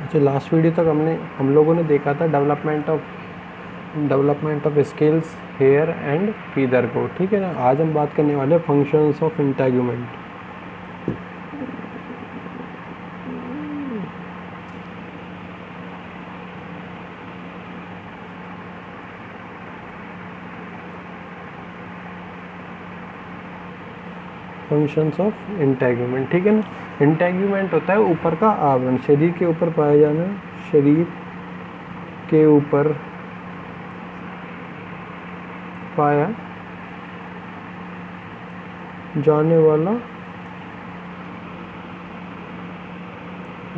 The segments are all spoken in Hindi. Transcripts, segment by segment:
अच्छा, लास्ट वीडियो तक हम लोगों ने देखा था development of scales, hair and feather को, ठीक है ना। आज हम बात करने वाले functions of integument. Functions of integument, ठीक है ना। इंटेगुमेंट होता है ऊपर का आवरण, शरीर के ऊपर पाया जाना, शरीर के ऊपर पाया जाने वाला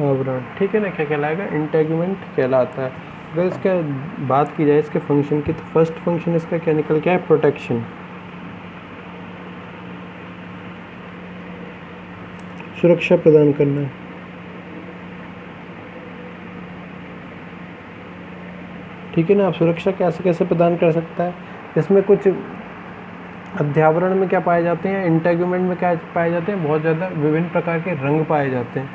आवरण, ठीक है ना, क्या कहलाएगा, इंटेगुमेंट कहलाता है। अगर इसका बात की जाए इसके फंक्शन की, तो फर्स्ट फंक्शन इसका क्या निकल के है, प्रोटेक्शन, सुरक्षा प्रदान करना है। ठीक है ना। आप सुरक्षा कैसे कैसे प्रदान कर सकता है, इसमें कुछ अध्यावरण में क्या पाए जाते हैं, इंटेगुमेंट में क्या पाए जाते हैं, बहुत ज़्यादा विभिन्न प्रकार के रंग पाए जाते हैं,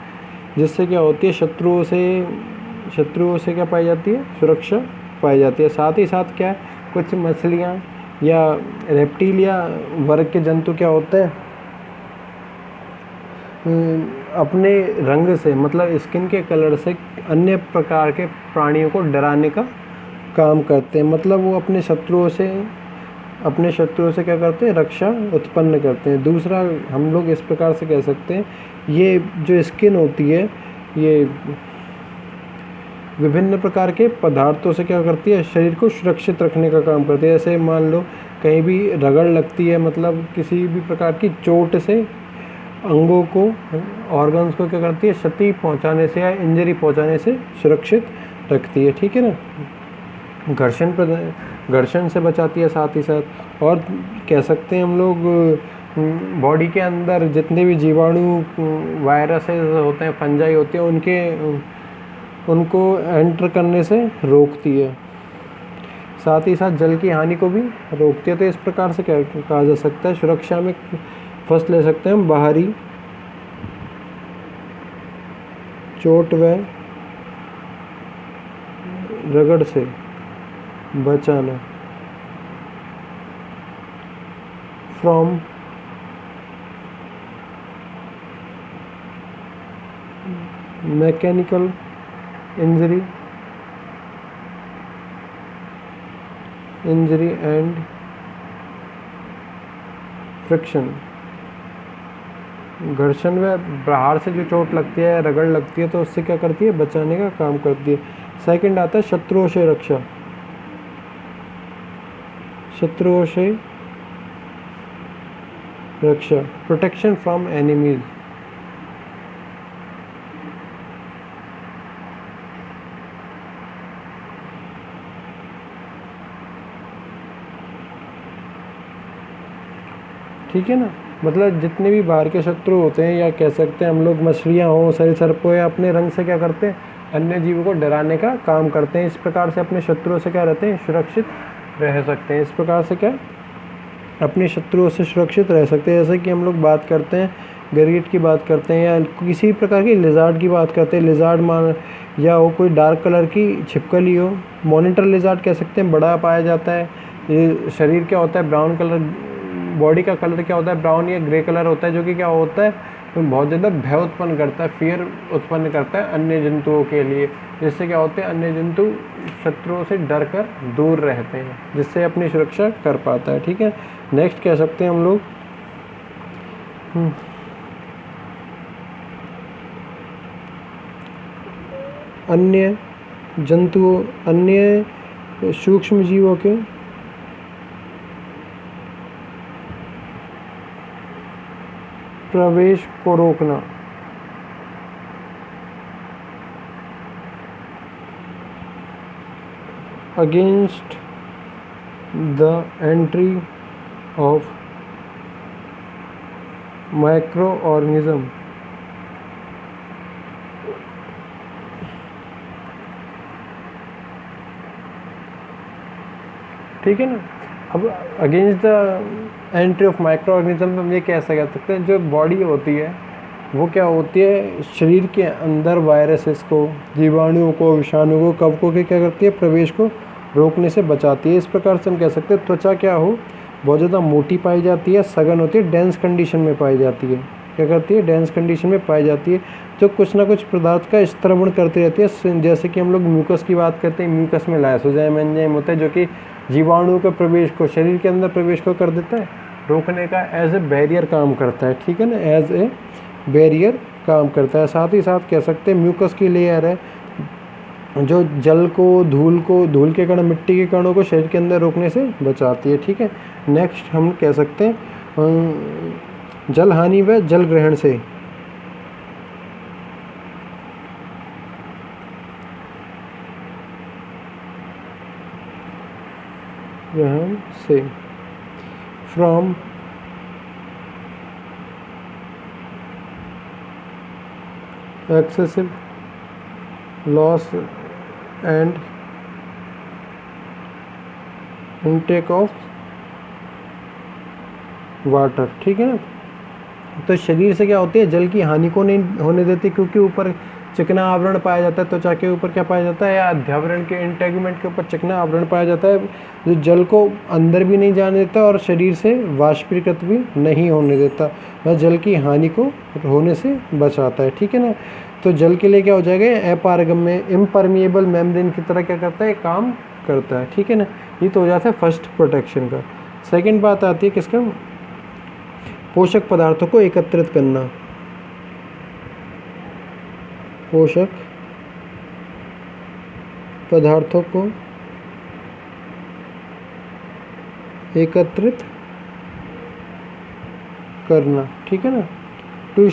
जिससे क्या होती है, शत्रुओं से क्या पाई जाती है, सुरक्षा पाई जाती है। साथ ही साथ क्या है, कुछ मछलियाँ या रेप्टिल या वर्ग के जंतु क्या होते हैं, अपने रंग से, मतलब स्किन के कलर से अन्य प्रकार के प्राणियों को डराने का काम करते हैं। मतलब वो अपने शत्रुओं से क्या करते हैं, रक्षा उत्पन्न करते हैं। दूसरा हम लोग इस प्रकार से कह सकते हैं, ये जो स्किन होती है, ये विभिन्न प्रकार के पदार्थों से क्या करती है, शरीर को सुरक्षित रखने का काम करती है। जैसे मान लो कहीं भी रगड़ लगती है, मतलब किसी भी प्रकार की चोट से अंगों को, ऑर्गन्स को क्या करती है, क्षति पहुंचाने से या इंजरी पहुंचाने से सुरक्षित रखती है, ठीक है ना। घर्षण से बचाती है साथ ही साथ। और कह सकते हैं हम लोग, बॉडी के अंदर जितने भी जीवाणु, वायरसेस होते हैं, फंजाई होते हैं, उनको एंटर करने से रोकती है। साथ ही साथ जल की हानि को भी रोकती है। तो इस प्रकार से क्या कहा जा सकता है, सुरक्षा में फर्स्ट ले सकते हैं हम, बाहरी चोट व रगड़ से बचाना, from mechanical injury and friction. घर्षण व बाहर से जो चोट लगती है, रगड़ लगती है, तो उससे क्या करती है, बचाने का काम करती है। सेकंड आता है शत्रुओं से रक्षा, प्रोटेक्शन फ्रॉम एनिमीज। ठीक है ना। मतलब जितने भी बाहर के शत्रु होते हैं, या कह सकते हैं हम लोग मछलियाँ हों, सरीसृप हो, या अपने रंग से क्या करते हैं, अन्य जीवों को डराने का काम करते हैं। इस प्रकार से अपने शत्रुओं से क्या रहते हैं, सुरक्षित रह सकते हैं। इस प्रकार से क्या, अपने शत्रुओं से सुरक्षित रह सकते हैं। जैसे कि हम लोग बात करते हैं, गिरगिट की बात करते हैं, या किसी प्रकार की लिजार्ड की बात करते हैं। लिजार्ड मान, या वो कोई डार्क कलर की छिपकली हो, मॉनिटर लिजार्ड कह सकते हैं, बड़ा पाया जाता है। ये शरीर क्या होता है, ब्राउन कलर, बॉडी का कलर क्या होता है, ब्राउन या ग्रे कलर होता है, जो कि क्या होता है, बहुत ज़्यादा भय उत्पन्न करता है, फियर उत्पन्न करता है अन्य जंतुओं के लिए। जिससे क्या होते हैं, अन्य जंतु शत्रुओं से डर कर दूर रहते हैं, जिससे अपनी सुरक्षा कर पाता है, ठीक है। नेक्स्ट कह सकते हैं हम लोग, अन्य जंतुओं, अन्य सूक्ष्म जीवों के प्रवेश को रोकना, against the entry of micro organism. ठीक है ना। अब against the entry of micro organism हम ये कैसे कह सकते हैं, जो बॉडी होती है, वो क्या होती है, शरीर के अंदर वायरसेस को, जीवाणुओं को, विषाणु को, कवकों के क्या करती है, प्रवेश को रोकने से बचाती है। इस प्रकार से हम कह सकते हैं त्वचा क्या हो, बहुत ज़्यादा मोटी पाई जाती है, सघन होती है, डेंस कंडीशन में पाई जाती है। क्या करती है, डेंस कंडीशन में पाई जाती है, जो कुछ ना कुछ पदार्थ का स्त्रवण करती रहती है। जैसे कि हम लोग म्यूकस की बात करते हैं, म्यूकस में लाइसोजाइम एंजाइम होता है जो कि जीवाणुओं के प्रवेश को, शरीर के अंदर प्रवेश को कर देता है, रोकने का एज ए बैरियर काम करता है। ठीक है ना, एज ए बैरियर काम करता है। साथ ही साथ कह सकते हैं म्यूकस की लेयर है जो जल को, धूल के कण, मिट्टी के कणों को शरीर के अंदर रोकने से बचाती है। ठीक है, नेक्स्ट हम कह सकते हैं जल हानि व जल ग्रहण से। ग्रहण से, from excessive loss and intake of water. ठीक है ना, तो शरीर से क्या होती है, जल की हानि को नहीं होने देती, क्योंकि ऊपर चिकना आवरण पाया जाता है। त्वचा के ऊपर क्या पाया जाता है, या अध्यावरण के इंटेगुमेंट के ऊपर चिकना आवरण पाया जाता है, जो जल को अंदर भी नहीं जाने देता और शरीर से वाष्पीकृत भी नहीं होने देता, वह जल की हानि को होने से बचाता है। ठीक है ना, तो जल के लिए क्या हो जाएगा, अपारगम्य, इम्परमिएबल मेम्ब्रेन की तरह क्या करता है, काम करता है। ठीक है ना, ये तो हो जाता है फर्स्ट प्रोटेक्शन का। सेकेंड बात आती है किसका, पोषक पदार्थों को एकत्रित करना। पोषक पदार्थों को एकत्रित करना। ठीक है ना, टू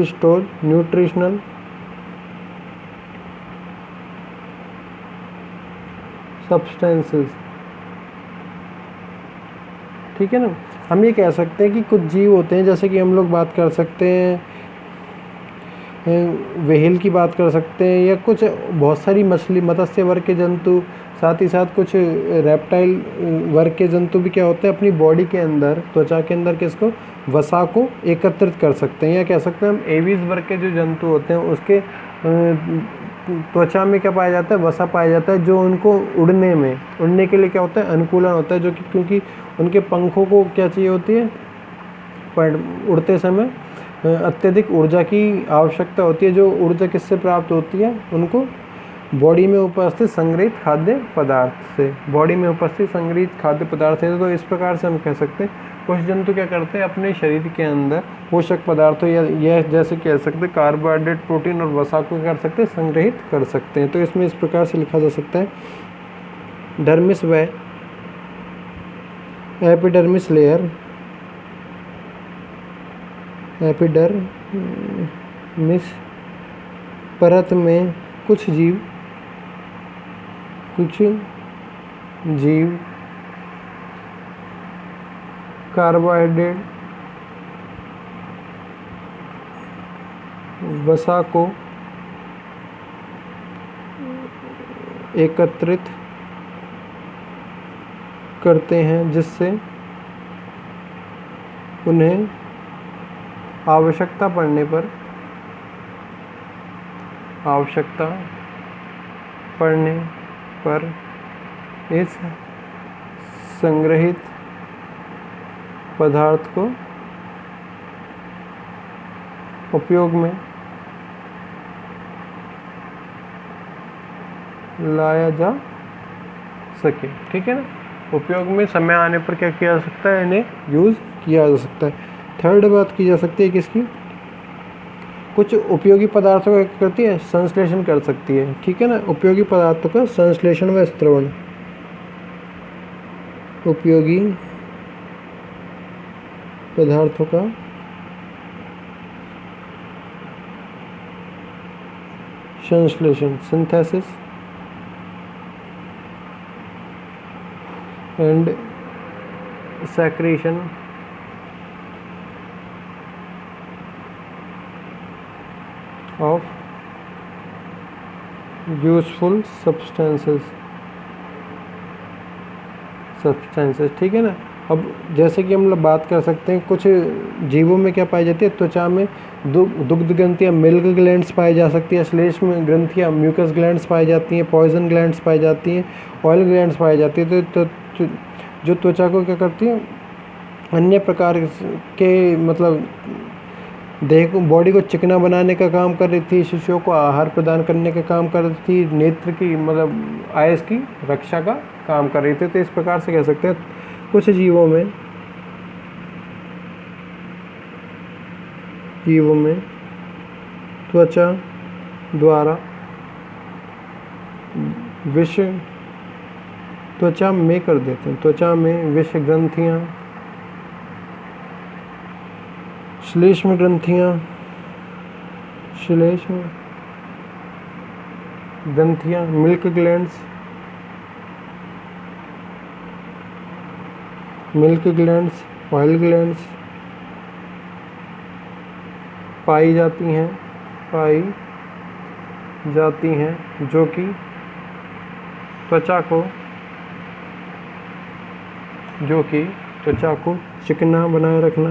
स्टोर न्यूट्रिशनल सब्सटेंसेस। ठीक है ना, हम ये कह सकते हैं कि कुछ जीव होते हैं, जैसे कि हम लोग बात कर सकते हैं व्हेल की बात कर सकते हैं, या कुछ बहुत सारी मछली, मत्स्य वर्ग के जंतु, साथ ही साथ कुछ रेप्टाइल वर्ग के जंतु भी क्या होते हैं, अपनी बॉडी के अंदर, त्वचा के अंदर किसको, वसा को एकत्रित कर सकते हैं। या कह सकते हैं हम एवीज वर्ग के जो जंतु होते हैं उसके त्वचा में क्या पाया जाता है, वसा पाया जाता है, जो उनको उड़ने के लिए क्या होता है, अनुकूलन होता है, जो कि क्योंकि उनके पंखों को क्या चाहिए होती है, उड़ते समय अत्यधिक ऊर्जा की आवश्यकता होती है। जो ऊर्जा किससे प्राप्त होती है, उनको बॉडी में उपस्थित संग्रहित खाद्य पदार्थ से, बॉडी में उपस्थित संग्रहित खाद्य पदार्थ से। तो इस प्रकार से हम कह सकते हैं कुछ जंतु क्या करते हैं, अपने शरीर के अंदर पोषक पदार्थों या यह जैसे कह सकते हैं कार्बोहाइड्रेट, प्रोटीन और वसा को कर सकते हैं, संग्रहित कर सकते हैं। तो इसमें इस प्रकार से लिखा जा सकता है, डर्मिस व एपिडर्मिस लेयर, एपिडर्मिस परत में कुछ जीव कार्बोहाइड्रेट, वसा को एकत्रित करते हैं, जिससे उन्हें आवश्यकता पड़ने पर इस संग्रहित पदार्थ को उपयोग में लाया जा सके। ठीक है ना, उपयोग में समय आने पर क्या किया जा सकता है, इन्हें यूज़ किया जा सकता है। थर्ड बात की जा सकती है किसकी, कुछ उपयोगी पदार्थों का क्या करती है, संश्लेषण कर सकती है। ठीक है ना, उपयोगी पदार्थों का संश्लेषण व स्त्रवण, उपयोगी पदार्थों का संश्लेषण, synthesis and secretion of useful substances। ठीक है ना, अब जैसे कि हम लोग बात कर सकते हैं कुछ जीवों में क्या पाई जाती है, त्वचा में दुग्ध ग्रंथियाँ मिल्क ग्लैंड्स पाई जा सकती है, श्लेष्म ग्रंथियाँ म्यूकस ग्लैंड्स पाई जाती हैं, पॉइजन ग्लैंड्स पाई जाती हैं, ऑयल ग्लैंड्स पाई जाती है। तो जो त्वचा को क्या करती है, अन्य प्रकार के मतलब देह को बॉडी को चिकना बनाने का काम कर रही थी, शिशुओं को आहार प्रदान करने का काम कर रही थी, नेत्र की मतलब आयस की रक्षा का काम कर रही थी। तो इस प्रकार से कह सकते हैं कुछ जीवों में त्वचा द्वारा विष त्वचा में कर देते हैं, त्वचा में विष ग्रंथियाँ, श्लेष्म ग्रंथियाँ मिल्क ग्लैंड्स ऑयल ग्लैंड्स पाई जाती हैं जो कि त्वचा को चिकना बनाए रखना,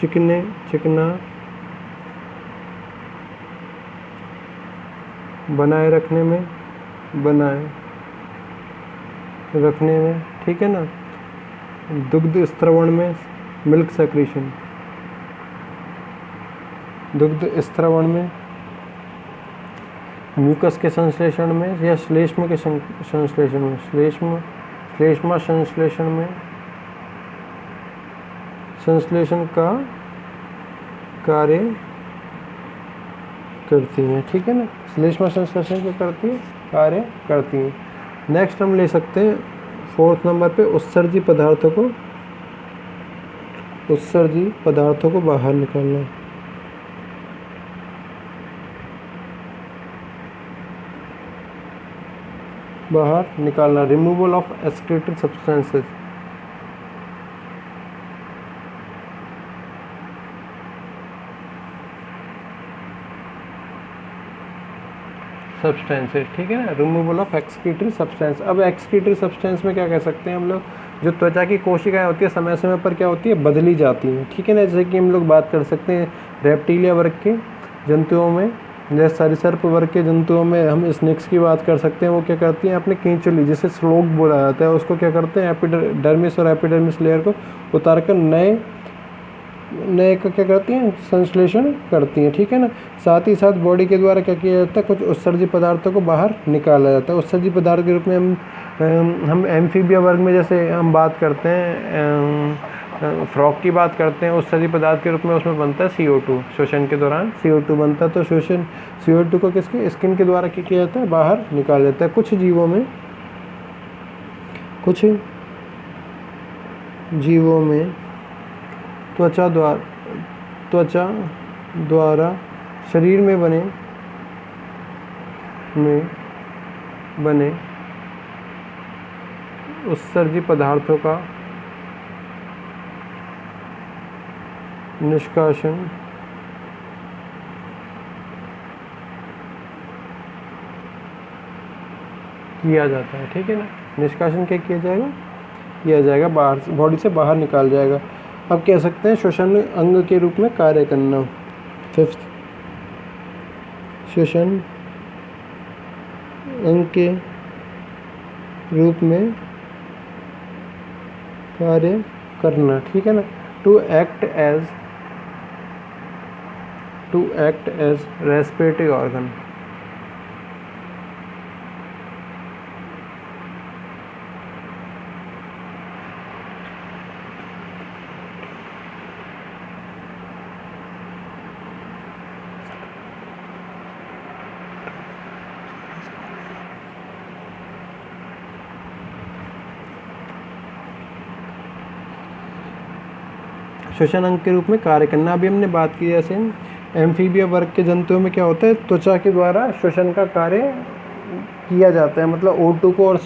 चिकना बनाए रखने में ठीक है ना। दुग्ध स्त्रवण में मिल्क सेक्रेशन, दुग्ध स्त्रवण में म्यूकस के संश्लेषण में या श्लेष्म के संश्लेषण में, श्लेष्मा संश्लेषण का कार्य करती हैं, ठीक है ना। श्लेष्मा संश्लेषण क्या करती है, कार्य करती हैं। नेक्स्ट हम ले सकते हैं 4th नंबर पे उत्सर्जी पदार्थों को बाहर निकालना, रिमूवल ऑफ एक्सक्रीटेड सब्सटेंसेस। ठीक है ना, रिमूवल ऑफ एक्सक्रीटरी सब्सटेंस। अब एक्सक्रीटरी सब्सटेंस में क्या कह सकते हैं हम लोग, जो त्वचा की कोशिकाएं होती है समय समय पर क्या होती है, बदली जाती हैं, ठीक है ना। जैसे कि हम लोग बात कर सकते हैं रेप्टिलिया वर्ग के जंतुओं में, जैसे सरीसृप वर्ग के जंतुओं में हम स्नेक्स की बात कर सकते हैं। वो क्या करती हैं, अपने केंचुली जिसे स्लोग बोला जाता है उसको क्या करते हैं, डर्मिस और एपिडर्मिस लेयर को उतार कर नए का क्या करती हैं, संश्लेषण करती हैं, ठीक है ना। साथ ही साथ बॉडी के द्वारा क्या किया जाता है, कुछ उत्सर्जी पदार्थों को बाहर निकाला जाता है। उत्सर्जी पदार्थ के रूप में हम एम्फीबिया वर्ग में जैसे हम बात करते हैं, फ्रॉग की बात करते हैं, उत्सर्जी पदार्थ के रूप में उसमें बनता है CO2, श्वसन के दौरान CO2 बनता है। तो CO2 को किसके स्किन के द्वारा क्या किया जाता है, बाहर निकाला जाता है। कुछ जीवों में त्वचा द्वारा शरीर में बने उत्सर्जी पदार्थों का निष्कासन किया जाता है, ठीक है ना। निष्कासन क्या किया जाएगा बाहर, बॉडी से बाहर निकाल जाएगा। अब कह सकते हैं श्वसन अंग के रूप में कार्य करना। 5th, श्वसन अंग के रूप में कार्य करना, ठीक है ना। To act as respiratory organ. श्वसन अंग के रूप में कार्य करना। अभी हमने बात की जैसे एम्फीबिया वर्ग के जंतुओं में क्या होता है, त्वचा के द्वारा श्वसन का कार्य किया जाता है। मतलब O2 को और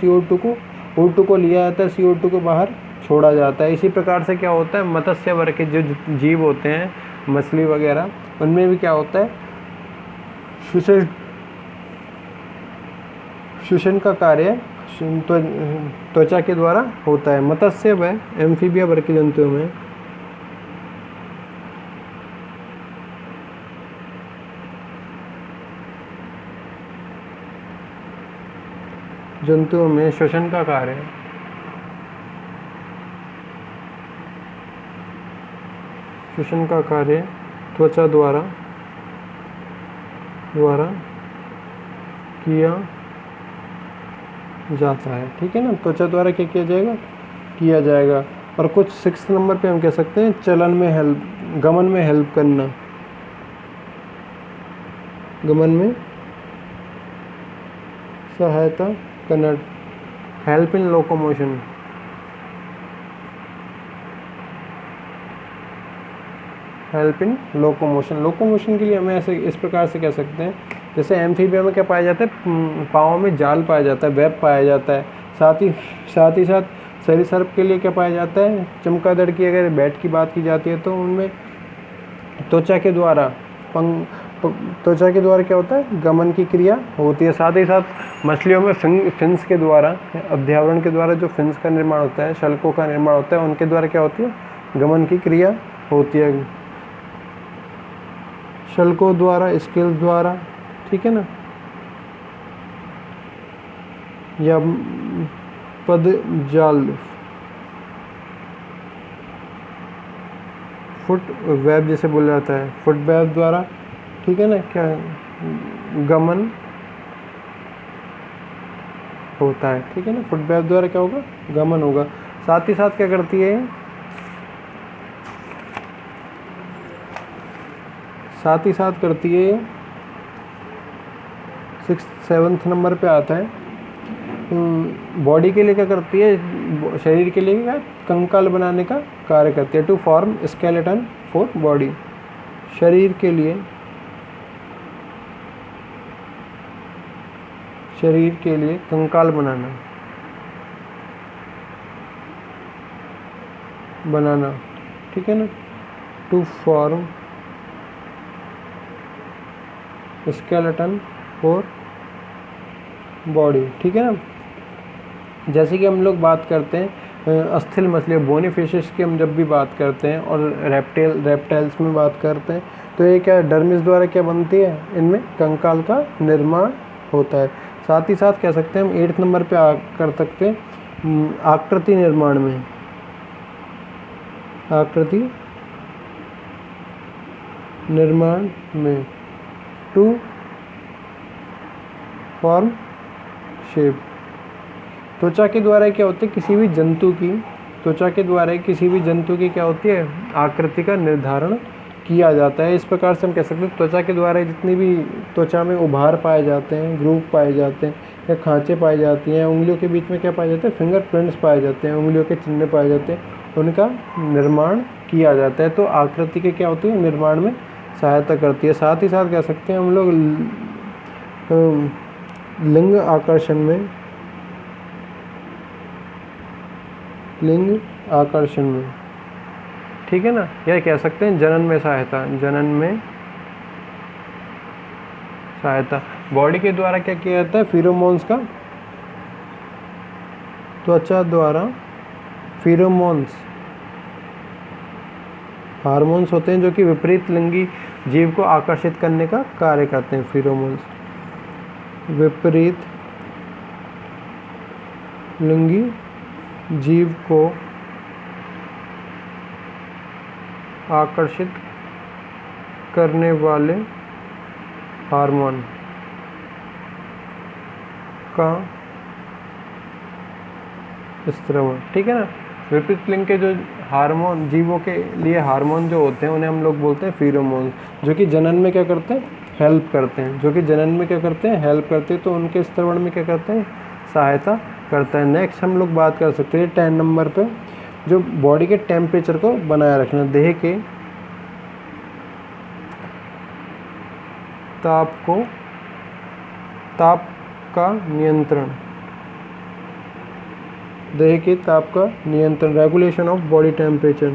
O2 को लिया जाता है, CO2 को बाहर छोड़ा जाता है। इसी प्रकार से क्या होता है, मत्स्य वर्ग के जो जीव होते हैं, मछली वगैरह, उनमें भी क्या होता है, श्वसन का कार्य त्वचा के द्वारा होता है। मत्स्य व एम्फीबिया वर्ग के जंतुओं में श्वसन का कार्य त्वचा द्वारा किया जाता है। ठीक है ना, त्वचा द्वारा क्या किया जाएगा। और कुछ 6 नंबर पे हम कह सकते हैं गमन में हेल्प करना, गमन में सहायता करना, हेल्प इन लोकोमोशन, लोकोमोशन के लिए हमें ऐसे इस प्रकार से कह सकते हैं, जैसे एम्फीबिया में क्या पाया जाता है, पाँव में जाल पाया जाता है, वेब पाया जाता है। साथ ही साथ सरीसृप के लिए क्या पाया जाता है, चमगादड़ की अगर बैट की बात की जाती है तो उनमें त्वचा के द्वारा क्या होता है, गमन की क्रिया होती है। साथ ही साथ मछलियों में फिन्स के द्वारा, अध्यावरण के द्वारा जो फिन्स का निर्माण होता है, शल्कों का निर्माण होता है, उनके द्वारा क्या होती है, गमन की क्रिया होती है, शल्कों द्वारा, स्केल्स द्वारा। ठीक है ना, या पदजाल, फुट वेब जिसे बोला जाता है, फुट वेब द्वारा। ठीक है ना, क्या गमन होता है। ठीक है ना, फुट वेब द्वारा क्या होगा, गमन होगा। साथ ही साथ क्या करती है, करती है 7th नंबर पे आता है, बॉडी के लिए क्या करती है, शरीर के लिए क्या कंकाल बनाने का कार्य करती है। To form skeleton for body, शरीर के लिए कंकाल बनाना। ठीक है ना, to form skeleton for body. ठीक है ना, जैसे कि हम लोग बात करते हैं अस्थिल मछली, बोनी फिशेस की हम जब भी बात करते हैं और रेप्टाइल्स में बात करते हैं, तो ये क्या डर्मिस द्वारा क्या बनती है, इनमें कंकाल का निर्माण होता है। साथ ही साथ कह सकते हैं हम 8th नंबर पे कर सकते हैं आकृति निर्माण में, टू फॉर्म शेप। त्वचा के द्वारा क्या होती है, किसी भी जंतु की क्या होती है, आकृति का निर्धारण किया जाता है। इस प्रकार से हम कह सकते हैं त्वचा के द्वारा जितनी भी त्वचा में उभार पाए जाते हैं, ग्रूव पाए जाते हैं या खांचे पाई जाती हैं, उंगलियों के बीच में क्या पाए जाते हैं, फिंगरप्रिंट्स पाए जाते हैं, उंगलियों के चिन्ह पाए जाते हैं, उनका निर्माण किया जाता है। तो आकृति के क्या होती है, निर्माण में सहायता करती है। साथ ही साथ कह सकते हैं हम लोग लिंग आकर्षण में, ठीक है ना, यह कह सकते हैं जनन में सहायता। बॉडी के द्वारा क्या किया जाता है, फिरोमोन्स का, त्वचा द्वारा फिरोमोन्स, हार्मोन्स होते हैं जो कि विपरीत लिंगी जीव को आकर्षित करने का कार्य करते हैं। फिरोमोन्स विपरीत लिंगी जीव को आकर्षित करने वाले हार्मोन का स्त्रवण। ठीक है ना, विपरीत लिंग के जो हार्मोन, जीवों के लिए हार्मोन जो होते हैं उन्हें हम लोग बोलते हैं फिरोमोन्स, जो कि जनन में क्या करते हैं, हेल्प करते हैं, हेल्प करते हैं, तो उनके स्त्रवण में क्या करते हैं, सहायता करता है। नेक्स्ट हम लोग बात कर सकते हैं 10 नंबर पे, जो बॉडी के टेम्परेचर को बनाए रखना, देह के ताप का नियंत्रण, देह के ताप का नियंत्रण, रेगुलेशन ऑफ बॉडी टेम्परेचर,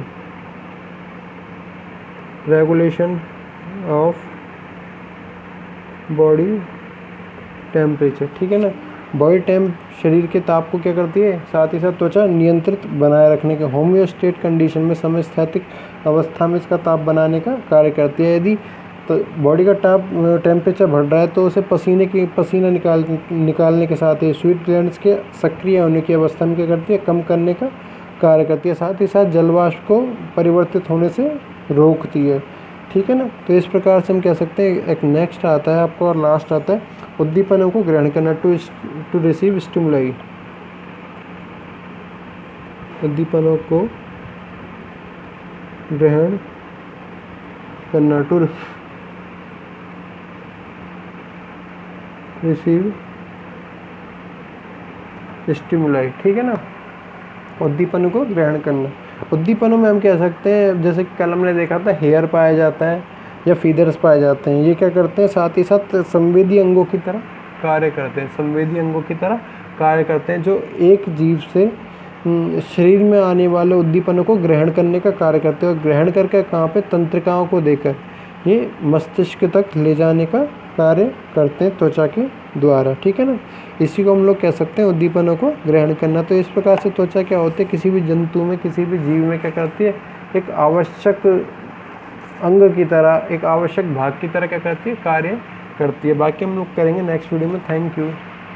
ठीक है ना। बॉडी टेम्प शरीर के ताप को क्या करती है, साथ ही साथ त्वचा नियंत्रित बनाए रखने के होम्योस्टेट कंडीशन में समस्थैतिक अवस्था में इसका ताप बनाने का कार्य करती है। यदि तो बॉडी का टेम्परेचर बढ़ रहा है तो उसे पसीना निकालने के साथ ही स्वीट ग्लैंड्स के सक्रिय होने की अवस्था में क्या करती है, कम करने का कार्य करती है। साथ ही साथ जलवाष्प को परिवर्तित होने से रोकती है। ठीक है ना। तो इस प्रकार से हम कह सकते हैं। एक नेक्स्ट आता है आपको और लास्ट आता है उद्दीपनों को ग्रहण करना, टू रिसीव स्टिमुलाई। उद्दीपनों को ग्रहण करना, टू रिसीव स्टिमुलाई। ठीक है ना। उद्दीपनों को ग्रहण करना, उद्दीपनों में हम कह सकते हैं जैसे कल हमने देखा था हेयर पाया जाता है या फीदर्स पाए जाते हैं। ये क्या करते हैं, साथ ही साथ संवेदी अंगों की तरह कार्य करते हैं। संवेदी अंगों की तरह कार्य करते हैं जो एक जीव से शरीर में आने वाले उद्दीपनों को ग्रहण करने का कार्य करते हैं और ग्रहण करके कहाँ पे, तंत्रिकाओं को देकर ये मस्तिष्क तक ले जाने का कार्य करते हैं त्वचा के द्वारा। ठीक है ना। इसी को हम लोग कह सकते हैं उद्दीपनों को ग्रहण करना। तो इस प्रकार से त्वचा क्या होती है, किसी भी जंतु में, किसी भी जीव में क्या करती है, एक आवश्यक अंग की तरह, एक आवश्यक भाग की तरह क्या करती है, कार्य करती है। बाकी हम लोग करेंगे नेक्स्ट वीडियो में। Thank you.